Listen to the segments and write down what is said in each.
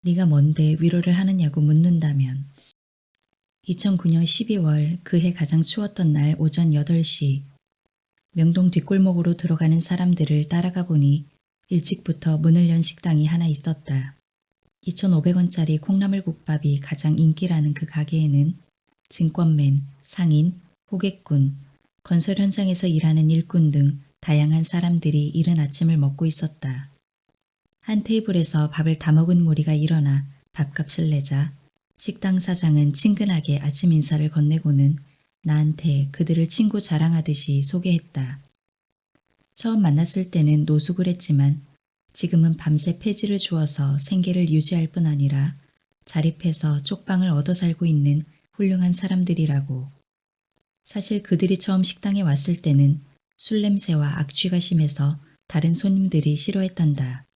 네가 뭔데 위로를 하느냐고 묻는다면 2009년 12월 그해 가장 추웠던 날 오전 8시 명동 뒷골목으로 들어가는 사람들을 따라가 보니 일찍부터 문을 연 식당이 하나 있었다. 2,500원짜리 콩나물국밥이 가장 인기라는 그 가게에는 증권맨, 상인, 호객꾼, 건설 현장에서 일하는 일꾼 등 다양한 사람들이 이른 아침을 먹고 있었다. 한 테이블에서 밥을 다 먹은 무리가 일어나 밥값을 내자 식당 사장은 친근하게 아침 인사를 건네고는 나한테 그들을 친구 자랑하듯이 소개했다. 처음 만났을 때는 노숙을 했지만 지금은 밤새 폐지를 주어서 생계를 유지할 뿐 아니라 자립해서 쪽방을 얻어 살고 있는 훌륭한 사람들이라고. 사실 그들이 처음 식당에 왔을 때는 술 냄새와 악취가 심해서 다른 손님들이 싫어했단다.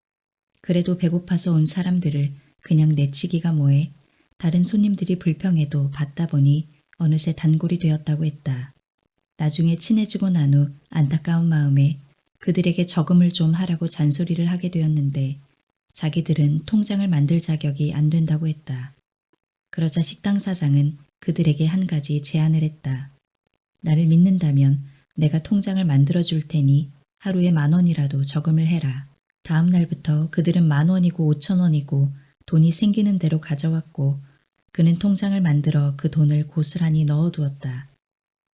그래도 배고파서 온 사람들을 그냥 내치기가 뭐해 다른 손님들이 불평해도 받다 보니 어느새 단골이 되었다고 했다. 나중에 친해지고 난 후 안타까운 마음에 그들에게 저금을 좀 하라고 잔소리를 하게 되었는데 자기들은 통장을 만들 자격이 안 된다고 했다. 그러자 식당 사장은 그들에게 한 가지 제안을 했다. 나를 믿는다면 내가 통장을 만들어 줄 테니 하루에 10,000원이라도 저금을 해라. 다음 날부터 그들은 10,000원이고 5,000원이고 돈이 생기는 대로 가져왔고 그는 통장을 만들어 그 돈을 고스란히 넣어두었다.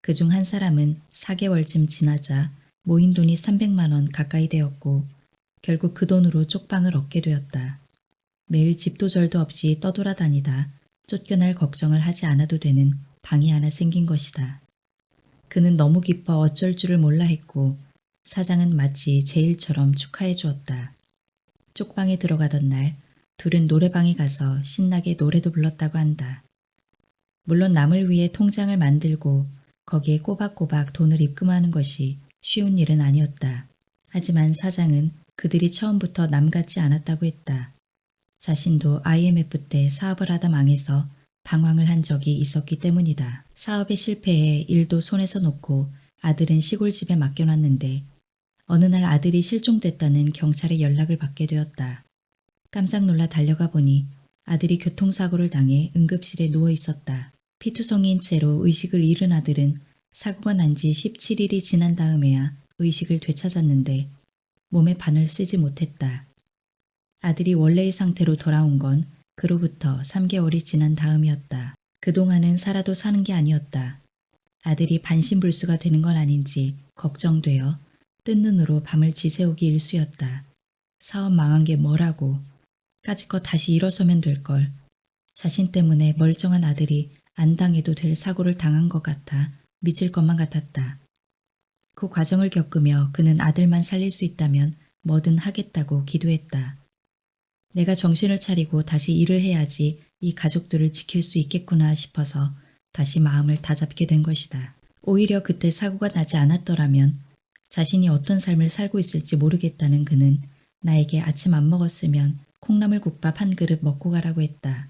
그중 한 사람은 4개월쯤 지나자 모인 돈이 300만 원 가까이 되었고 결국 그 돈으로 쪽방을 얻게 되었다. 매일 집도 절도 없이 떠돌아다니다 쫓겨날 걱정을 하지 않아도 되는 방이 하나 생긴 것이다. 그는 너무 기뻐 어쩔 줄을 몰라 했고 사장은 마치 제 일처럼 축하해 주었다. 쪽방에 들어가던 날 둘은 노래방에 가서 신나게 노래도 불렀다고 한다. 물론 남을 위해 통장을 만들고 거기에 꼬박꼬박 돈을 입금하는 것이 쉬운 일은 아니었다. 하지만 사장은 그들이 처음부터 남 같지 않았다고 했다. 자신도 IMF 때 사업을 하다 망해서 방황을 한 적이 있었기 때문이다. 사업에 실패해 일도 손에서 놓고 아들은 시골집에 맡겨놨는데 어느 날 아들이 실종됐다는 경찰의 연락을 받게 되었다. 깜짝 놀라 달려가 보니 아들이 교통사고를 당해 응급실에 누워 있었다. 피투성이인 채로 의식을 잃은 아들은 사고가 난 지 17일이 지난 다음에야 의식을 되찾았는데 몸에 바늘 쓰지 못했다. 아들이 원래의 상태로 돌아온 건 그로부터 3개월이 지난 다음이었다. 그동안은 살아도 사는 게 아니었다. 아들이 반신불수가 되는 건 아닌지 걱정되어 뜬 눈으로 밤을 지새우기 일쑤였다. 사업 망한 게 뭐라고. 까짓것 다시 일어서면 될걸. 자신 때문에 멀쩡한 아들이 안 당해도 될 사고를 당한 것 같아 미칠 것만 같았다. 그 과정을 겪으며 그는 아들만 살릴 수 있다면 뭐든 하겠다고 기도했다. 내가 정신을 차리고 다시 일을 해야지 이 가족들을 지킬 수 있겠구나 싶어서 다시 마음을 다잡게 된 것이다. 오히려 그때 사고가 나지 않았더라면 자신이 어떤 삶을 살고 있을지 모르겠다는 그는 나에게 아침 안 먹었으면 콩나물국밥 한 그릇 먹고 가라고 했다.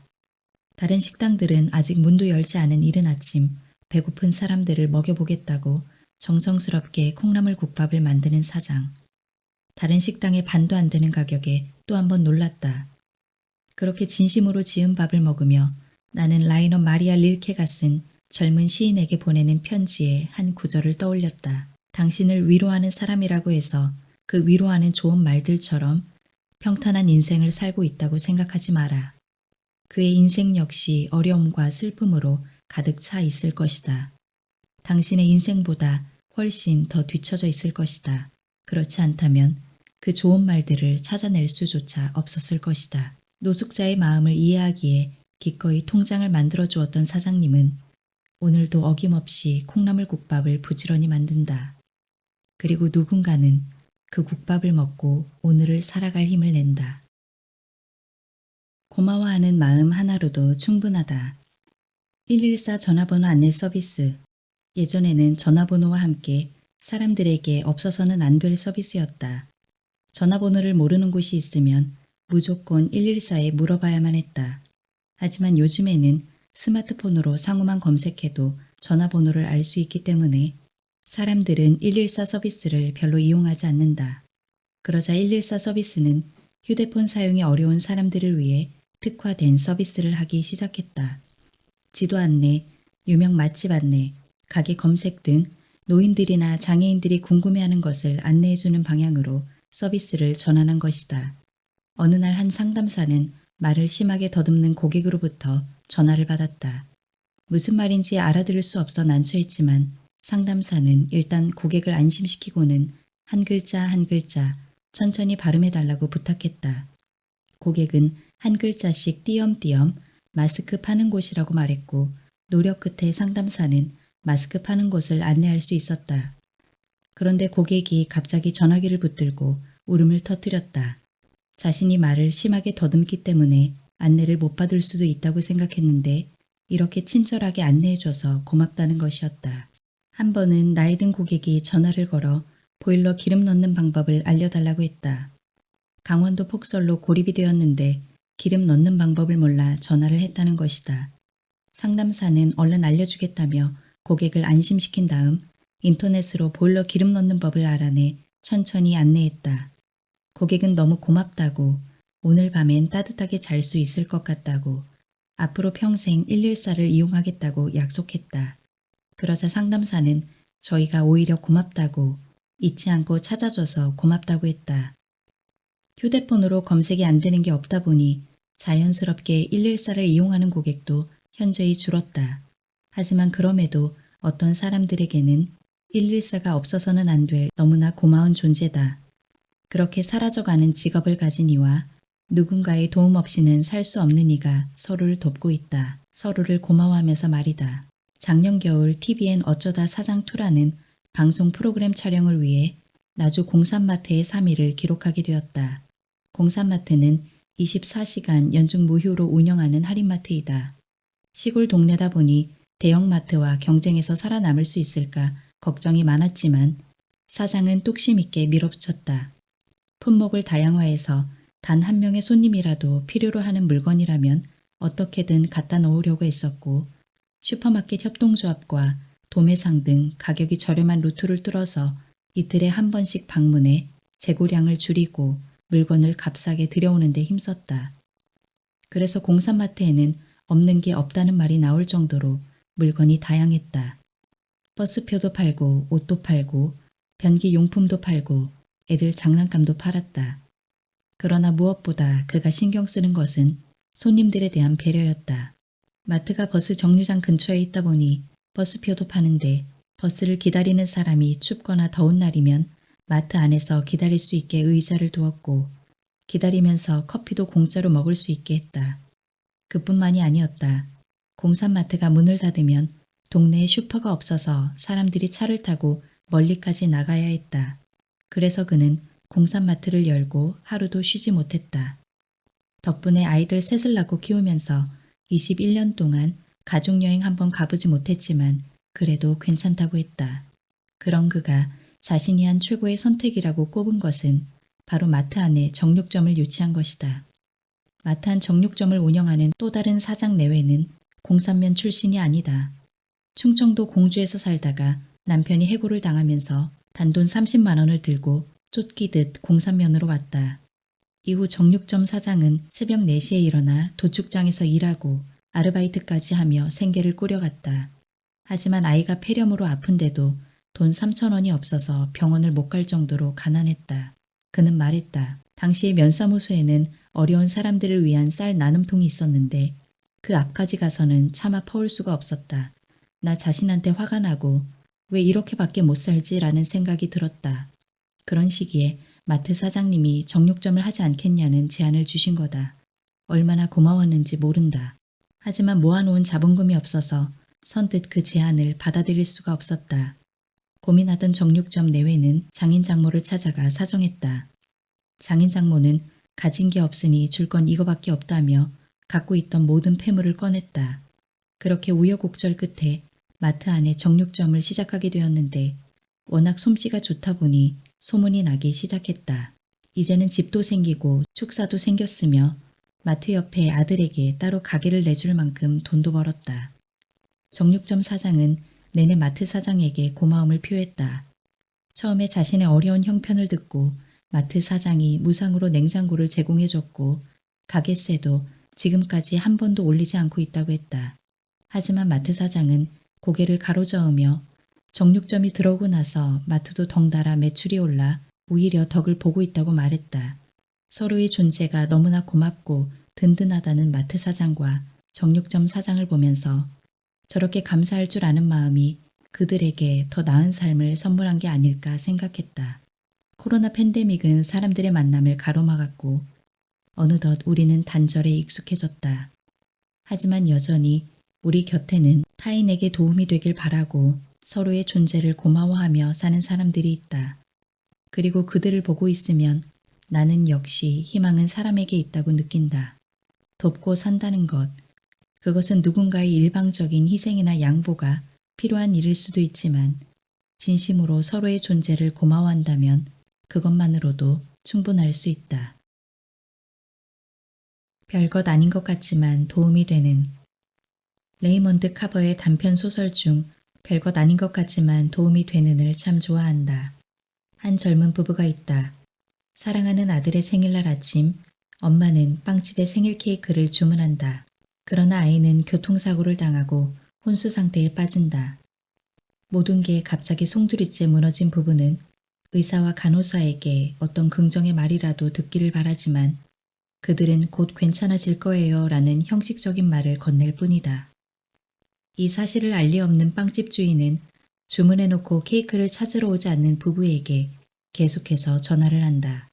다른 식당들은 아직 문도 열지 않은 이른 아침 배고픈 사람들을 먹여보겠다고 정성스럽게 콩나물국밥을 만드는 사장. 다른 식당의 반도 안 되는 가격에 또 한 번 놀랐다. 그렇게 진심으로 지은 밥을 먹으며 나는 라이너 마리아 릴케가 쓴 젊은 시인에게 보내는 편지의 한 구절을 떠올렸다. 당신을 위로하는 사람이라고 해서 그 위로하는 좋은 말들처럼 평탄한 인생을 살고 있다고 생각하지 마라. 그의 인생 역시 어려움과 슬픔으로 가득 차 있을 것이다. 당신의 인생보다 훨씬 더 뒤처져 있을 것이다. 그렇지 않다면 그 좋은 말들을 찾아낼 수조차 없었을 것이다. 노숙자의 마음을 이해하기에 기꺼이 통장을 만들어 주었던 사장님은 오늘도 어김없이 콩나물국밥을 부지런히 만든다. 그리고 누군가는 그 국밥을 먹고 오늘을 살아갈 힘을 낸다. 고마워하는 마음 하나로도 충분하다. 114 전화번호 안내 서비스. 예전에는 전화번호와 함께 사람들에게 없어서는 안 될 서비스였다. 전화번호를 모르는 곳이 있으면 무조건 114에 물어봐야만 했다. 하지만 요즘에는 스마트폰으로 상호만 검색해도 전화번호를 알 수 있기 때문에 사람들은 114 서비스를 별로 이용하지 않는다. 그러자 114 서비스는 휴대폰 사용이 어려운 사람들을 위해 특화된 서비스를 하기 시작했다. 지도 안내, 유명 맛집 안내, 가게 검색 등 노인들이나 장애인들이 궁금해하는 것을 안내해주는 방향으로 서비스를 전환한 것이다. 어느 날 한 상담사는 말을 심하게 더듬는 고객으로부터 전화를 받았다. 무슨 말인지 알아들을 수 없어 난처했지만 상담사는 일단 고객을 안심시키고는 한 글자 한 글자 천천히 발음해달라고 부탁했다. 고객은 한 글자씩 띄엄띄엄 마스크 파는 곳이라고 말했고 노력 끝에 상담사는 마스크 파는 곳을 안내할 수 있었다. 그런데 고객이 갑자기 전화기를 붙들고 울음을 터뜨렸다. 자신이 말을 심하게 더듬기 때문에 안내를 못 받을 수도 있다고 생각했는데 이렇게 친절하게 안내해줘서 고맙다는 것이었다. 한 번은 나이 든 고객이 전화를 걸어 보일러 기름 넣는 방법을 알려달라고 했다. 강원도 폭설로 고립이 되었는데 기름 넣는 방법을 몰라 전화를 했다는 것이다. 상담사는 얼른 알려주겠다며 고객을 안심시킨 다음 인터넷으로 보일러 기름 넣는 법을 알아내 천천히 안내했다. 고객은 너무 고맙다고, 오늘 밤엔 따뜻하게 잘 수 있을 것 같다고, 앞으로 평생 114를 이용하겠다고 약속했다. 그러자 상담사는 저희가 오히려 고맙다고, 잊지 않고 찾아줘서 고맙다고 했다. 휴대폰으로 검색이 안 되는 게 없다 보니 자연스럽게 114를 이용하는 고객도 현저히 줄었다. 하지만 그럼에도 어떤 사람들에게는 114가 없어서는 안 될 너무나 고마운 존재다. 그렇게 사라져가는 직업을 가진 이와 누군가의 도움 없이는 살 수 없는 이가 서로를 돕고 있다. 서로를 고마워하면서 말이다. 작년 겨울 TVN 어쩌다 사장2라는 방송 프로그램 촬영을 위해 나주 공산마트의 3일을 기록하게 되었다. 공산마트는 24시간 연중 무휴로 운영하는 할인마트이다. 시골 동네다 보니 대형마트와 경쟁에서 살아남을 수 있을까 걱정이 많았지만 사장은 뚝심 있게 밀어붙였다. 품목을 다양화해서 단 한 명의 손님이라도 필요로 하는 물건이라면 어떻게든 갖다 놓으려고 했었고 슈퍼마켓 협동조합과 도매상 등 가격이 저렴한 루트를 뚫어서 이틀에 한 번씩 방문해 재고량을 줄이고 물건을 값싸게 들여오는 데 힘썼다. 그래서 공산마트에는 없는 게 없다는 말이 나올 정도로 물건이 다양했다. 버스표도 팔고 옷도 팔고 변기 용품도 팔고 애들 장난감도 팔았다. 그러나 무엇보다 그가 신경 쓰는 것은 손님들에 대한 배려였다. 마트가 버스 정류장 근처에 있다 보니 버스표도 파는데 버스를 기다리는 사람이 춥거나 더운 날이면 마트 안에서 기다릴 수 있게 의자를 두었고 기다리면서 커피도 공짜로 먹을 수 있게 했다. 그뿐만이 아니었다. 공산마트가 문을 닫으면 동네에 슈퍼가 없어서 사람들이 차를 타고 멀리까지 나가야 했다. 그래서 그는 공산마트를 열고 하루도 쉬지 못했다. 덕분에 아이들 셋을 낳고 키우면서 21년 동안 가족여행 한번 가보지 못했지만 그래도 괜찮다고 했다. 그런 그가 자신이 한 최고의 선택이라고 꼽은 것은 바로 마트 안에 정육점을 유치한 것이다. 마트 안 정육점을 운영하는 또 다른 사장 내외는 공산면 출신이 아니다. 충청도 공주에서 살다가 남편이 해고를 당하면서 단돈 30만 원을 들고 쫓기듯 공산면으로 왔다. 이후 정육점 사장은 새벽 4시에 일어나 도축장에서 일하고 아르바이트까지 하며 생계를 꾸려갔다. 하지만 아이가 폐렴으로 아픈데도 돈 3천 원이 없어서 병원을 못 갈 정도로 가난했다. 그는 말했다. 당시 면사무소에는 어려운 사람들을 위한 쌀 나눔통이 있었는데 그 앞까지 가서는 차마 퍼올 수가 없었다. 나 자신한테 화가 나고 왜 이렇게밖에 못 살지라는 생각이 들었다. 그런 시기에 마트 사장님이 정육점을 하지 않겠냐는 제안을 주신 거다. 얼마나 고마웠는지 모른다. 하지만 모아놓은 자본금이 없어서 선뜻 그 제안을 받아들일 수가 없었다. 고민하던 정육점 내외는 장인 장모를 찾아가 사정했다. 장인 장모는 가진 게 없으니 줄 건 이거밖에 없다며 갖고 있던 모든 폐물을 꺼냈다. 그렇게 우여곡절 끝에 마트 안에 정육점을 시작하게 되었는데 워낙 솜씨가 좋다 보니 소문이 나기 시작했다. 이제는 집도 생기고 축사도 생겼으며 마트 옆에 아들에게 따로 가게를 내줄 만큼 돈도 벌었다. 정육점 사장은 내내 마트 사장에게 고마움을 표했다. 처음에 자신의 어려운 형편을 듣고 마트 사장이 무상으로 냉장고를 제공해줬고 가게세도 지금까지 한 번도 올리지 않고 있다고 했다. 하지만 마트 사장은 고개를 가로저으며 정육점이 들어오고 나서 마트도 덩달아 매출이 올라 오히려 덕을 보고 있다고 말했다. 서로의 존재가 너무나 고맙고 든든하다는 마트 사장과 정육점 사장을 보면서 저렇게 감사할 줄 아는 마음이 그들에게 더 나은 삶을 선물한 게 아닐까 생각했다. 코로나 팬데믹은 사람들의 만남을 가로막았고 어느덧 우리는 단절에 익숙해졌다. 하지만 여전히 우리 곁에는 타인에게 도움이 되길 바라고 서로의 존재를 고마워하며 사는 사람들이 있다. 그리고 그들을 보고 있으면 나는 역시 희망은 사람에게 있다고 느낀다. 돕고 산다는 것, 그것은 누군가의 일방적인 희생이나 양보가 필요한 일일 수도 있지만 진심으로 서로의 존재를 고마워한다면 그것만으로도 충분할 수 있다. 별것 아닌 것 같지만 도움이 되는 레이먼드 카버의 단편 소설 중 별것 아닌 것 같지만 도움이 되는을 참 좋아한다. 한 젊은 부부가 있다. 사랑하는 아들의 생일날 아침, 엄마는 빵집에 생일 케이크를 주문한다. 그러나 아이는 교통사고를 당하고 혼수 상태에 빠진다. 모든 게 갑자기 송두리째 무너진 부부는 의사와 간호사에게 어떤 긍정의 말이라도 듣기를 바라지만 그들은 곧 괜찮아질 거예요 라는 형식적인 말을 건넬 뿐이다. 이 사실을 알리 없는 빵집 주인은 주문해놓고 케이크를 찾으러 오지 않는 부부에게 계속해서 전화를 한다.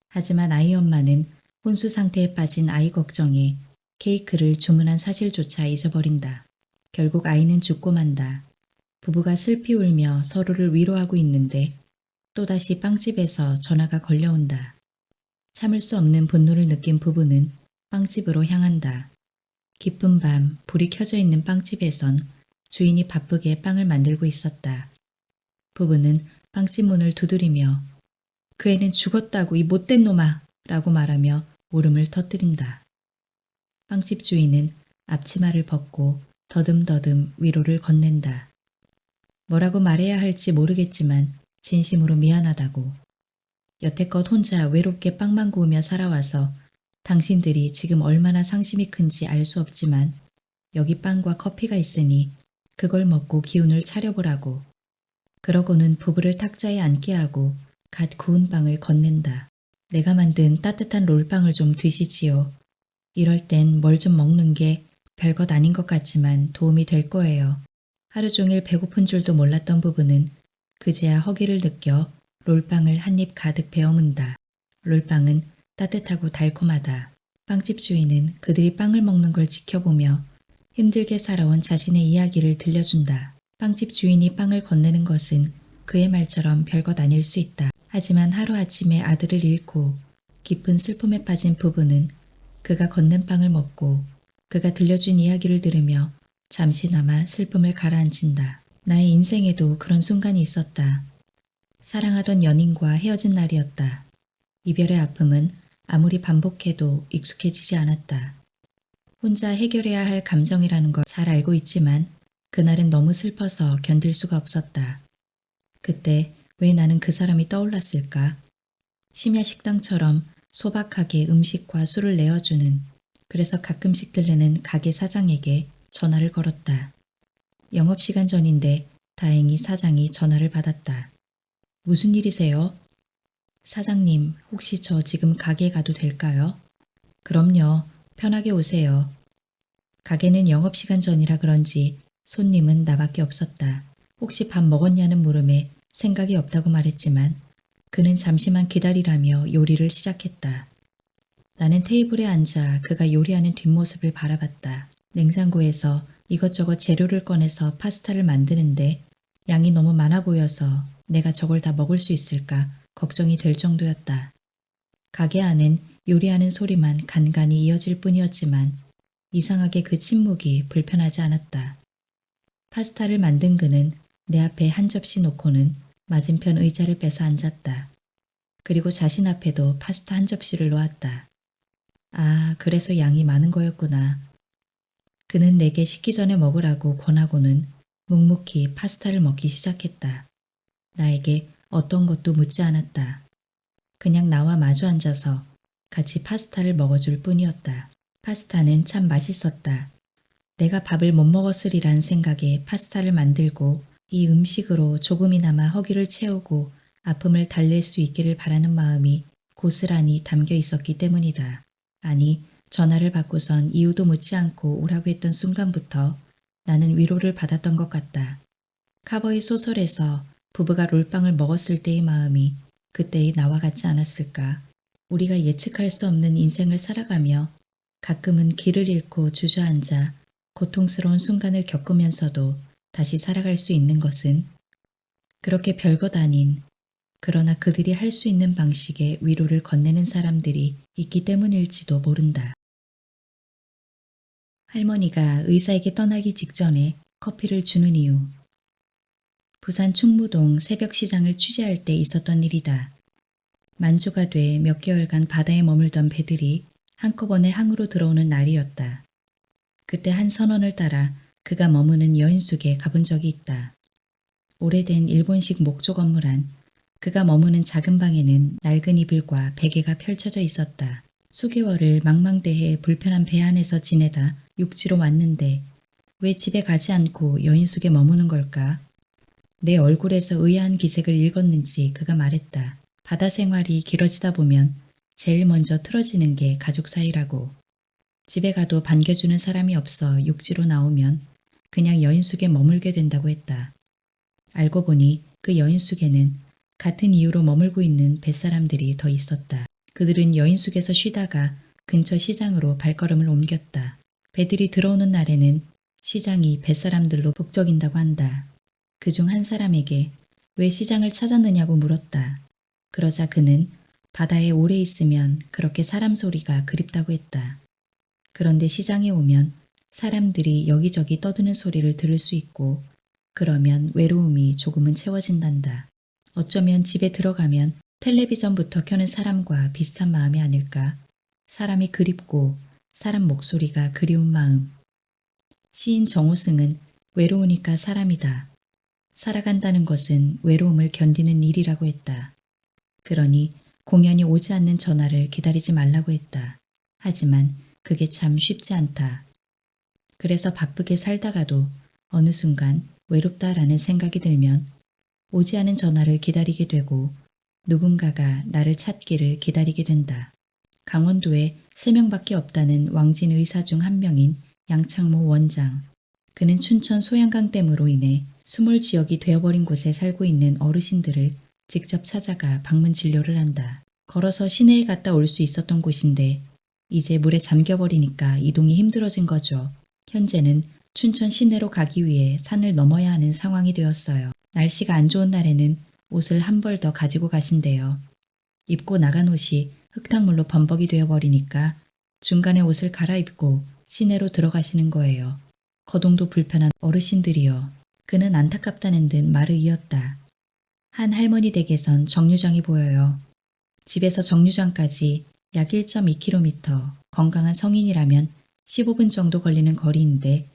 하지만 아이 엄마는 혼수 상태에 빠진 아이 걱정에 케이크를 주문한 사실조차 잊어버린다. 결국 아이는 죽고 만다. 부부가 슬피 울며 서로를 위로하고 있는데 또다시 빵집에서 전화가 걸려온다. 참을 수 없는 분노를 느낀 부부는 빵집으로 향한다. 깊은 밤 불이 켜져 있는 빵집에선 주인이 바쁘게 빵을 만들고 있었다. 부부는 빵집 문을 두드리며 그 애는 죽었다고 이 못된 놈아 라고 말하며 울음을 터뜨린다. 빵집 주인은 앞치마를 벗고 더듬더듬 위로를 건넨다. 뭐라고 말해야 할지 모르겠지만 진심으로 미안하다고. 여태껏 혼자 외롭게 빵만 구우며 살아와서 당신들이 지금 얼마나 상심이 큰지 알 수 없지만 여기 빵과 커피가 있으니 그걸 먹고 기운을 차려보라고. 그러고는 부부를 탁자에 앉게 하고 갓 구운 빵을 건넨다. 내가 만든 따뜻한 롤빵을 좀 드시지요. 이럴 땐 뭘 좀 먹는 게 별것 아닌 것 같지만 도움이 될 거예요. 하루 종일 배고픈 줄도 몰랐던 부부는 그제야 허기를 느껴 롤빵을 한 입 가득 베어문다. 롤빵은 따뜻하고 달콤하다. 빵집 주인은 그들이 빵을 먹는 걸 지켜보며 힘들게 살아온 자신의 이야기를 들려준다. 빵집 주인이 빵을 건네는 것은 그의 말처럼 별것 아닐 수 있다. 하지만 하루아침에 아들을 잃고 깊은 슬픔에 빠진 부부는 그가 건넨 빵을 먹고 그가 들려준 이야기를 들으며 잠시나마 슬픔을 가라앉힌다. 나의 인생에도 그런 순간이 있었다. 사랑하던 연인과 헤어진 날이었다. 이별의 아픔은 아무리 반복해도 익숙해지지 않았다. 혼자 해결해야 할 감정이라는 걸 잘 알고 있지만 그날은 너무 슬퍼서 견딜 수가 없었다. 그때 왜 나는 그 사람이 떠올랐을까? 심야 식당처럼 소박하게 음식과 술을 내어주는, 그래서 가끔씩 들르는 가게 사장에게 전화를 걸었다. 영업시간 전인데 다행히 사장이 전화를 받았다. 무슨 일이세요? 사장님, 혹시 저 지금 가게에 가도 될까요? 그럼요. 편하게 오세요. 가게는 영업시간 전이라 그런지 손님은 나밖에 없었다. 혹시 밥 먹었냐는 물음에 생각이 없다고 말했지만 그는 잠시만 기다리라며 요리를 시작했다. 나는 테이블에 앉아 그가 요리하는 뒷모습을 바라봤다. 냉장고에서 이것저것 재료를 꺼내서 파스타를 만드는데 양이 너무 많아 보여서 내가 저걸 다 먹을 수 있을까 걱정이 될 정도였다. 가게 안엔 요리하는 소리만 간간히 이어질 뿐이었지만 이상하게 그 침묵이 불편하지 않았다. 파스타를 만든 그는 내 앞에 한 접시 놓고는 맞은편 의자를 빼서 앉았다. 그리고 자신 앞에도 파스타 한 접시를 놓았다. 아, 그래서 양이 많은 거였구나. 그는 내게 식기 전에 먹으라고 권하고는 묵묵히 파스타를 먹기 시작했다. 나에게 어떤 것도 묻지 않았다. 그냥 나와 마주 앉아서 같이 파스타를 먹어줄 뿐이었다. 파스타는 참 맛있었다. 내가 밥을 못 먹었으리란 생각에 파스타를 만들고 이 음식으로 조금이나마 허기를 채우고 아픔을 달랠 수 있기를 바라는 마음이 고스란히 담겨 있었기 때문이다. 아니, 전화를 받고선 이유도 묻지 않고 오라고 했던 순간부터 나는 위로를 받았던 것 같다. 카버의 소설에서 부부가 롤빵을 먹었을 때의 마음이 그때의 나와 같지 않았을까. 우리가 예측할 수 없는 인생을 살아가며 가끔은 길을 잃고 주저앉아 고통스러운 순간을 겪으면서도 다시 살아갈 수 있는 것은 그렇게 별것 아닌, 그러나 그들이 할 수 있는 방식의 위로를 건네는 사람들이 있기 때문일지도 모른다. 할머니가 의사에게 떠나기 직전에 커피를 주는 이유. 부산 충무동 새벽시장을 취재할 때 있었던 일이다. 만주가 돼 몇 개월간 바다에 머물던 배들이 한꺼번에 항으로 들어오는 날이었다. 그때 한 선원을 따라 그가 머무는 여인숙에 가본 적이 있다. 오래된 일본식 목조 건물 안 그가 머무는 작은 방에는 낡은 이불과 베개가 펼쳐져 있었다. 수개월을 망망대해 불편한 배 안에서 지내다 육지로 왔는데 왜 집에 가지 않고 여인숙에 머무는 걸까? 내 얼굴에서 의아한 기색을 읽었는지 그가 말했다. 바다 생활이 길어지다 보면 제일 먼저 틀어지는 게 가족 사이라고. 집에 가도 반겨주는 사람이 없어 육지로 나오면 그냥 여인숙에 머물게 된다고 했다. 알고 보니 그 여인숙에는 같은 이유로 머물고 있는 뱃사람들이 더 있었다. 그들은 여인숙에서 쉬다가 근처 시장으로 발걸음을 옮겼다. 배들이 들어오는 날에는 시장이 뱃사람들로 북적인다고 한다. 그중 한 사람에게 왜 시장을 찾았느냐고 물었다. 그러자 그는 바다에 오래 있으면 그렇게 사람 소리가 그립다고 했다. 그런데 시장에 오면 사람들이 여기저기 떠드는 소리를 들을 수 있고 그러면 외로움이 조금은 채워진단다. 어쩌면 집에 들어가면 텔레비전부터 켜는 사람과 비슷한 마음이 아닐까. 사람이 그립고 사람 목소리가 그리운 마음. 시인 정호승은 외로우니까 사람이다. 살아간다는 것은 외로움을 견디는 일이라고 했다. 그러니 공연이 오지 않는 전화를 기다리지 말라고 했다. 하지만 그게 참 쉽지 않다. 그래서 바쁘게 살다가도 어느 순간 외롭다라는 생각이 들면 오지 않은 전화를 기다리게 되고 누군가가 나를 찾기를 기다리게 된다. 강원도에 3명밖에 없다는 왕진 의사 중 한 명인 양창모 원장. 그는 춘천 소양강댐으로 인해 수몰 지역이 되어버린 곳에 살고 있는 어르신들을 직접 찾아가 방문 진료를 한다. 걸어서 시내에 갔다 올 수 있었던 곳인데 이제 물에 잠겨버리니까 이동이 힘들어진 거죠. 현재는 춘천 시내로 가기 위해 산을 넘어야 하는 상황이 되었어요. 날씨가 안 좋은 날에는 옷을 한 벌 더 가지고 가신대요. 입고 나간 옷이 흙탕물로 범벅이 되어버리니까 중간에 옷을 갈아입고 시내로 들어가시는 거예요. 거동도 불편한 어르신들이요. 그는 안타깝다는 듯 말을 이었다. 한 할머니 댁에선 정류장이 보여요. 집에서 정류장까지 약 1.2km, 건강한 성인이라면 15분 정도 걸리는 거리인데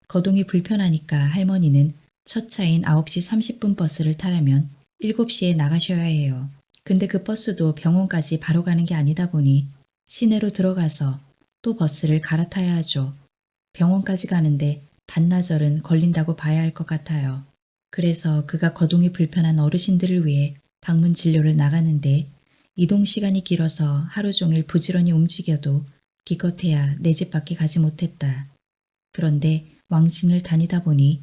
거동이 불편하니까 할머니는 첫 차인 9시 30분 버스를 타려면 7시에 나가셔야 해요. 근데 그 버스도 병원까지 바로 가는 게 아니다 보니 시내로 들어가서 또 버스를 갈아타야 하죠. 병원까지 가는데 반나절은 걸린다고 봐야 할 것 같아요. 그래서 그가 거동이 불편한 어르신들을 위해 방문 진료를 나가는데 이동 시간이 길어서 하루 종일 부지런히 움직여도 기껏해야 내 집 밖에 가지 못했다. 그런데 왕진을 다니다 보니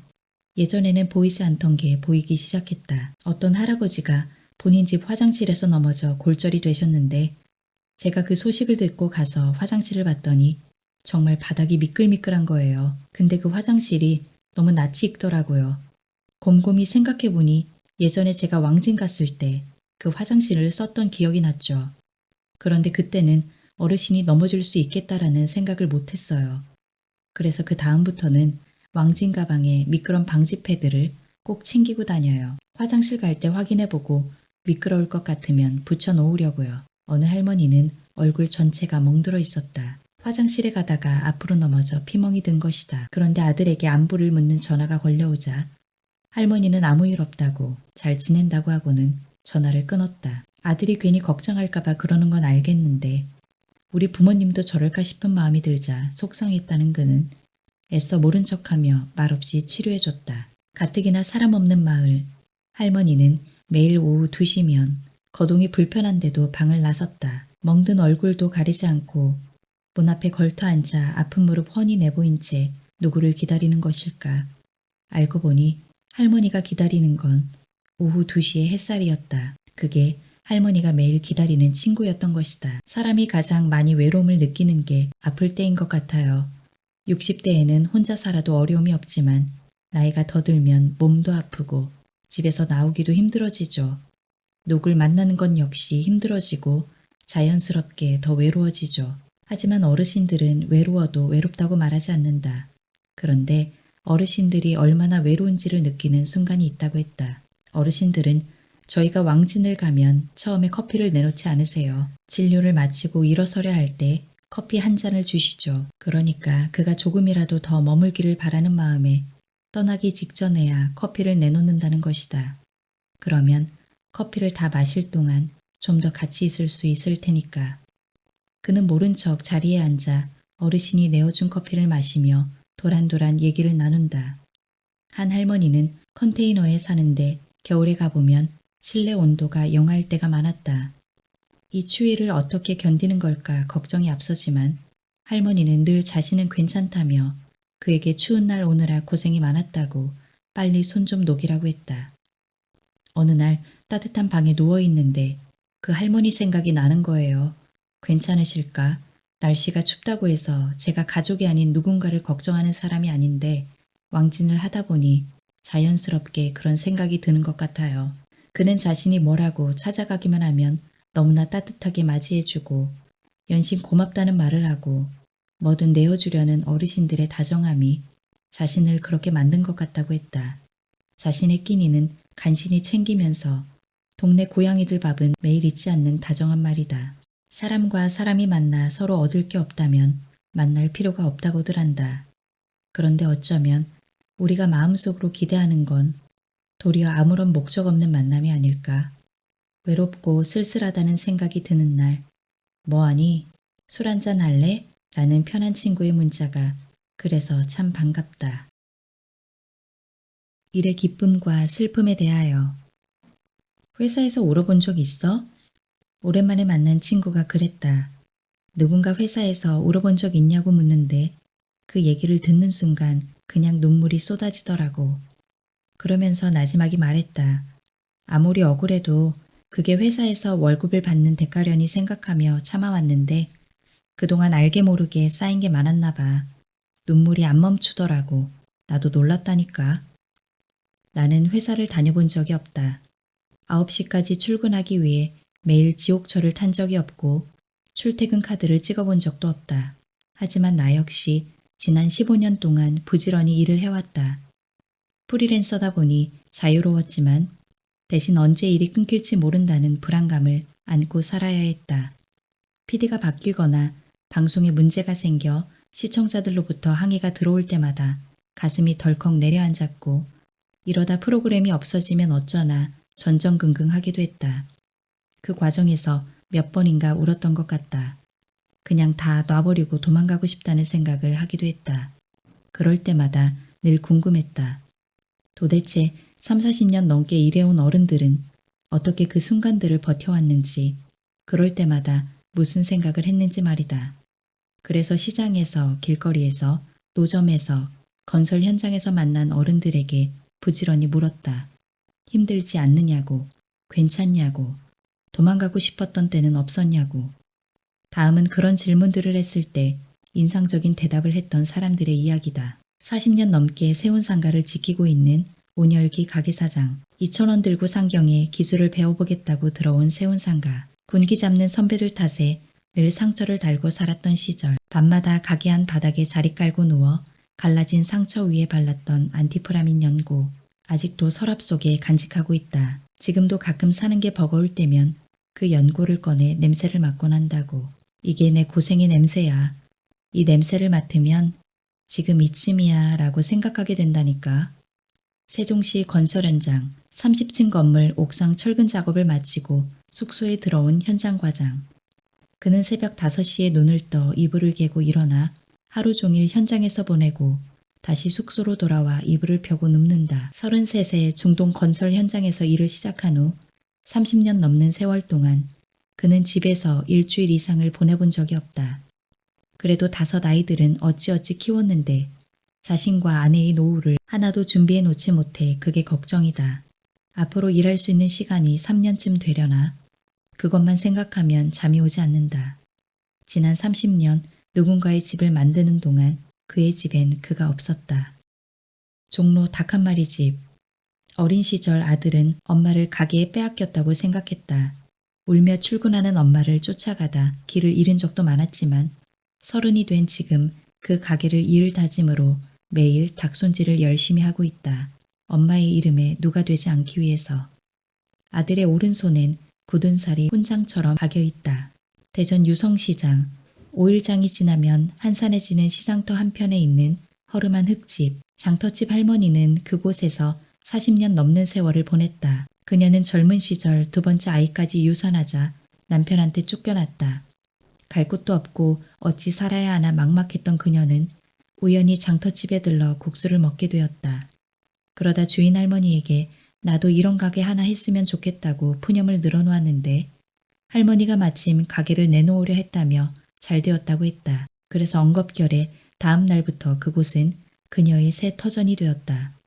예전에는 보이지 않던 게 보이기 시작했다. 어떤 할아버지가 본인 집 화장실에서 넘어져 골절이 되셨는데 제가 그 소식을 듣고 가서 화장실을 봤더니 정말 바닥이 미끌미끌한 거예요. 근데 그 화장실이 너무 낯이 익더라고요. 곰곰이 생각해보니 예전에 제가 왕진 갔을 때 그 화장실을 썼던 기억이 났죠. 그런데 그때는 어르신이 넘어질 수 있겠다라는 생각을 못했어요. 그래서 그 다음부터는 왕진 가방에 미끄럼 방지 패드를 꼭 챙기고 다녀요. 화장실 갈 때 확인해보고 미끄러울 것 같으면 붙여놓으려고요. 어느 할머니는 얼굴 전체가 멍들어 있었다. 화장실에 가다가 앞으로 넘어져 피멍이 든 것이다. 그런데 아들에게 안부를 묻는 전화가 걸려오자 할머니는 아무 일 없다고 잘 지낸다고 하고는 전화를 끊었다. 아들이 괜히 걱정할까봐 그러는 건 알겠는데 우리 부모님도 저럴까 싶은 마음이 들자 속상했다는 그는 애써 모른 척하며 말없이 치료해줬다. 가뜩이나 사람 없는 마을. 할머니는 매일 오후 2시면 거동이 불편한데도 방을 나섰다. 멍든 얼굴도 가리지 않고 문 앞에 걸터 앉아 아픈 무릎 훤히 내보인 채 누구를 기다리는 것일까. 알고 보니 할머니가 기다리는 건 오후 2시의 햇살이었다. 그게 할머니가 매일 기다리는 친구였던 것이다. 사람이 가장 많이 외로움을 느끼는 게 아플 때인 것 같아요. 60대에는 혼자 살아도 어려움이 없지만 나이가 더 들면 몸도 아프고 집에서 나오기도 힘들어지죠. 누굴 만나는 건 역시 힘들어지고 자연스럽게 더 외로워지죠. 하지만 어르신들은 외로워도 외롭다고 말하지 않는다. 그런데 어르신들이 얼마나 외로운지를 느끼는 순간이 있다고 했다. 어르신들은 저희가 왕진을 가면 처음에 커피를 내놓지 않으세요. 진료를 마치고 일어서려 할 때 커피 한 잔을 주시죠. 그러니까 그가 조금이라도 더 머물기를 바라는 마음에 떠나기 직전에야 커피를 내놓는다는 것이다. 그러면 커피를 다 마실 동안 좀 더 같이 있을 수 있을 테니까. 그는 모른 척 자리에 앉아 어르신이 내어준 커피를 마시며 도란도란 얘기를 나눈다. 한 할머니는 컨테이너에 사는데 겨울에 가보면 실내 온도가 영하일 때가 많았다. 이 추위를 어떻게 견디는 걸까 걱정이 앞서지만 할머니는 늘 자신은 괜찮다며 그에게 추운 날 오느라 고생이 많았다고 빨리 손 좀 녹이라고 했다. 어느 날 따뜻한 방에 누워있는데 그 할머니 생각이 나는 거예요. 괜찮으실까? 날씨가 춥다고 해서 제가 가족이 아닌 누군가를 걱정하는 사람이 아닌데 왕진을 하다 보니 자연스럽게 그런 생각이 드는 것 같아요. 그는 자신이 뭐라고 찾아가기만 하면 너무나 따뜻하게 맞이해주고 연신 고맙다는 말을 하고 뭐든 내어주려는 어르신들의 다정함이 자신을 그렇게 만든 것 같다고 했다. 자신의 끼니는 간신히 챙기면서 동네 고양이들 밥은 매일 잊지 않는 다정한 말이다. 사람과 사람이 만나 서로 얻을 게 없다면 만날 필요가 없다고들 한다. 그런데 어쩌면 우리가 마음속으로 기대하는 건 도리어 아무런 목적 없는 만남이 아닐까. 외롭고 쓸쓸하다는 생각이 드는 날, 뭐하니? 술 한잔 할래? 라는 편한 친구의 문자가 그래서 참 반갑다. 일의 기쁨과 슬픔에 대하여. 회사에서 울어본 적 있어? 오랜만에 만난 친구가 그랬다. 누군가 회사에서 울어본 적 있냐고 묻는데 그 얘기를 듣는 순간 그냥 눈물이 쏟아지더라고. 그러면서 나지막이 말했다. 아무리 억울해도 그게 회사에서 월급을 받는 대가려니 생각하며 참아왔는데 그동안 알게 모르게 쌓인 게 많았나 봐. 눈물이 안 멈추더라고. 나도 놀랐다니까. 나는 회사를 다녀본 적이 없다. 9시까지 출근하기 위해 매일 지옥철을 탄 적이 없고 출퇴근 카드를 찍어본 적도 없다. 하지만 나 역시 지난 15년 동안 부지런히 일을 해왔다. 프리랜서다 보니 자유로웠지만 대신 언제 일이 끊길지 모른다는 불안감을 안고 살아야 했다. PD가 바뀌거나 방송에 문제가 생겨 시청자들로부터 항의가 들어올 때마다 가슴이 덜컥 내려앉았고 이러다 프로그램이 없어지면 어쩌나 전전긍긍하기도 했다. 그 과정에서 몇 번인가 울었던 것 같다. 그냥 다 놔버리고 도망가고 싶다는 생각을 하기도 했다. 그럴 때마다 늘 궁금했다. 도대체 3, 40년 넘게 일해온 어른들은 어떻게 그 순간들을 버텨왔는지, 그럴 때마다 무슨 생각을 했는지 말이다. 그래서 시장에서, 길거리에서, 노점에서, 건설 현장에서 만난 어른들에게 부지런히 물었다. 힘들지 않느냐고, 괜찮냐고, 도망가고 싶었던 때는 없었냐고. 다음은 그런 질문들을 했을 때 인상적인 대답을 했던 사람들의 이야기다. 40년 넘게 세운 상가를 지키고 있는 온열기 가게사장. 2,000원 들고 상경에 기술을 배워보겠다고 들어온 세운 상가. 군기 잡는 선배들 탓에 늘 상처를 달고 살았던 시절. 밤마다 가게 안 바닥에 자리 깔고 누워 갈라진 상처 위에 발랐던 안티프라민 연고. 아직도 서랍 속에 간직하고 있다. 지금도 가끔 사는 게 버거울 때면 그 연고를 꺼내 냄새를 맡곤 한다고. 이게 내 고생의 냄새야. 이 냄새를 맡으면 지금 이쯤이야 라고 생각하게 된다니까. 세종시 건설 현장 30층 건물 옥상 철근 작업을 마치고 숙소에 들어온 현장 과장. 그는 새벽 5시에 눈을 떠 이불을 개고 일어나 하루 종일 현장에서 보내고 다시 숙소로 돌아와 이불을 펴고 눕는다. 33세 중동 건설 현장에서 일을 시작한 후 30년 넘는 세월 동안 그는 집에서 일주일 이상을 보내본 적이 없다. 그래도 5 아이들은 어찌어찌 키웠는데 자신과 아내의 노후를 하나도 준비해 놓지 못해 그게 걱정이다. 앞으로 일할 수 있는 시간이 3년쯤 되려나 그것만 생각하면 잠이 오지 않는다. 지난 30년 누군가의 집을 만드는 동안 그의 집엔 그가 없었다. 종로 닭 한 마리 집. 어린 시절 아들은 엄마를 가게에 빼앗겼다고 생각했다. 울며 출근하는 엄마를 쫓아가다 길을 잃은 적도 많았지만 30이 된 지금 그 가게를 이을 다짐으로 매일 닭손질을 열심히 하고 있다. 엄마의 이름에 누가 되지 않기 위해서. 아들의 오른손엔 굳은 살이 훈장처럼 박여 있다. 대전 유성시장. 5일장이 지나면 한산해지는 시장터 한편에 있는 허름한 흙집. 장터집 할머니는 그곳에서 40년 넘는 세월을 보냈다. 그녀는 젊은 시절 2번째 아이까지 유산하자 남편한테 쫓겨났다. 갈 곳도 없고 어찌 살아야 하나 막막했던 그녀는 우연히 장터집에 들러 국수를 먹게 되었다. 그러다 주인 할머니에게 나도 이런 가게 하나 했으면 좋겠다고 푸념을 늘어놓았는데 할머니가 마침 가게를 내놓으려 했다며 잘 되었다고 했다. 그래서 엉겁결에 다음 날부터 그곳은 그녀의 새 터전이 되었다.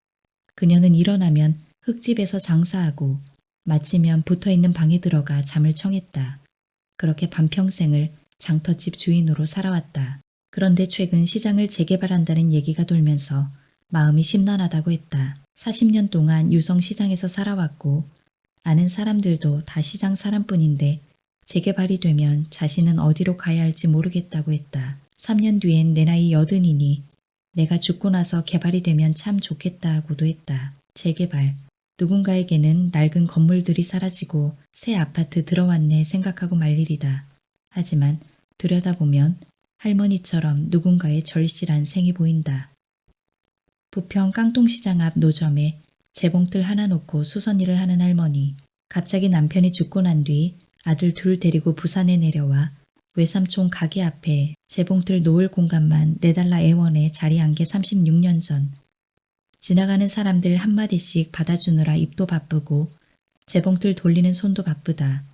그녀는 일어나면 흙집에서 장사하고 마치면 붙어있는 방에 들어가 잠을 청했다. 그렇게 반평생을 장터집 주인으로 살아왔다. 그런데 최근 시장을 재개발한다는 얘기가 돌면서 마음이 심란하다고 했다. 40년 동안 유성시장에서 살아왔고 아는 사람들도 다 시장 사람뿐인데 재개발이 되면 자신은 어디로 가야 할지 모르겠다고 했다. 3년 뒤엔 내 나이 80이니 내가 죽고 나서 개발이 되면 참 좋겠다고도 했다. 재개발. 누군가에게는 낡은 건물들이 사라지고 새 아파트 들어왔네 생각하고 말 일이다. 하지만 들여다보면 할머니처럼 누군가의 절실한 생이 보인다. 부평 깡통시장 앞 노점에 재봉틀 하나 놓고 수선일을 하는 할머니. 갑자기 남편이 죽고 난 뒤 아들 둘 데리고 부산에 내려와 외삼촌 가게 앞에 재봉틀 놓을 공간만 내달라 애원해 자리 한 게 36년 전. 지나가는 사람들 한마디씩 받아주느라 입도 바쁘고 재봉틀 돌리는 손도 바쁘다.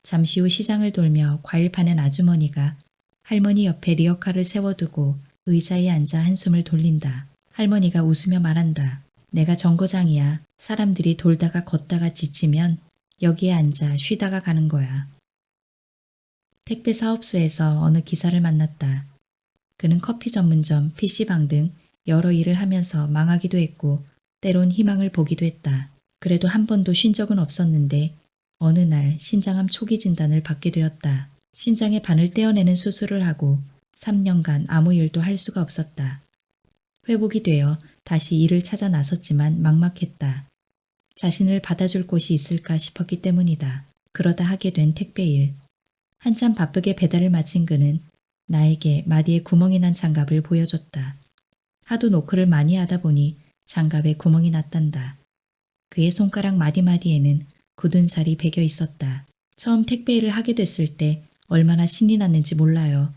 잠시 후 시장을 돌며 과일 파는 아주머니가 할머니 옆에 리어카를 세워두고 의자에 앉아 한숨을 돌린다. 할머니가 웃으며 말한다. 내가 정거장이야. 사람들이 돌다가 걷다가 지치면 여기에 앉아 쉬다가 가는 거야. 택배 사업소에서 어느 기사를 만났다. 그는 커피 전문점, PC방 등 여러 일을 하면서 망하기도 했고 때론 희망을 보기도 했다. 그래도 한 번도 쉰 적은 없었는데 어느 날 신장암 초기 진단을 받게 되었다. 신장의 반을 떼어내는 수술을 하고 3년간 아무 일도 할 수가 없었다. 회복이 되어 다시 일을 찾아 나섰지만 막막했다. 자신을 받아줄 곳이 있을까 싶었기 때문이다. 그러다 하게 된 택배일. 한참 바쁘게 배달을 마친 그는 나에게 마디에 구멍이 난 장갑을 보여줬다. 하도 노크를 많이 하다 보니 장갑에 구멍이 났단다. 그의 손가락 마디마디에는 굳은 살이 배겨 있었다. 처음 택배 일을 하게 됐을 때 얼마나 신이 났는지 몰라요.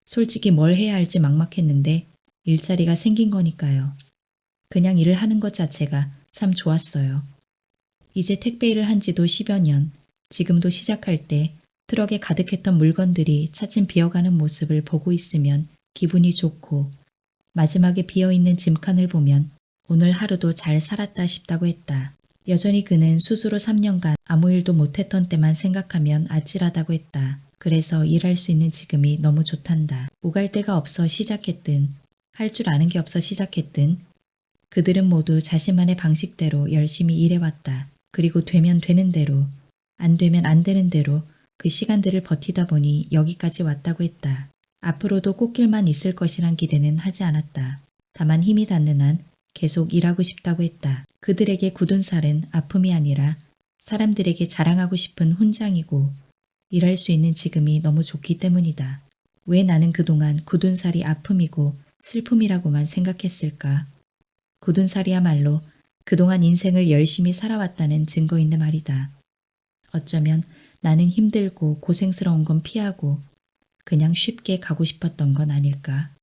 솔직히 뭘 해야 할지 막막했는데 일자리가 생긴 거니까요. 그냥 일을 하는 것 자체가 참 좋았어요. 이제 택배 일을 한 지도 10여 년, 지금도 시작할 때 트럭에 가득했던 물건들이 차츰 비어가는 모습을 보고 있으면 기분이 좋고 마지막에 비어있는 짐칸을 보면 오늘 하루도 잘 살았다 싶다고 했다. 여전히 그는 스스로 3년간 아무 일도 못했던 때만 생각하면 아찔하다고 했다. 그래서 일할 수 있는 지금이 너무 좋단다. 오갈 데가 없어 시작했든 할 줄 아는 게 없어 시작했든 그들은 모두 자신만의 방식대로 열심히 일해왔다. 그리고 되면 되는 대로, 안 되면 안 되는 대로 그 시간들을 버티다 보니 여기까지 왔다고 했다. 앞으로도 꽃길만 있을 것이란 기대는 하지 않았다. 다만 힘이 닿는 한 계속 일하고 싶다고 했다. 그들에게 굳은 살은 아픔이 아니라 사람들에게 자랑하고 싶은 훈장이고 일할 수 있는 지금이 너무 좋기 때문이다. 왜 나는 그동안 굳은 살이 아픔이고 슬픔이라고만 생각했을까? 굳은 살이야말로 그동안 인생을 열심히 살아왔다는 증거인데 말이다. 어쩌면 나는 힘들고 고생스러운 건 피하고 그냥 쉽게 가고 싶었던 건 아닐까.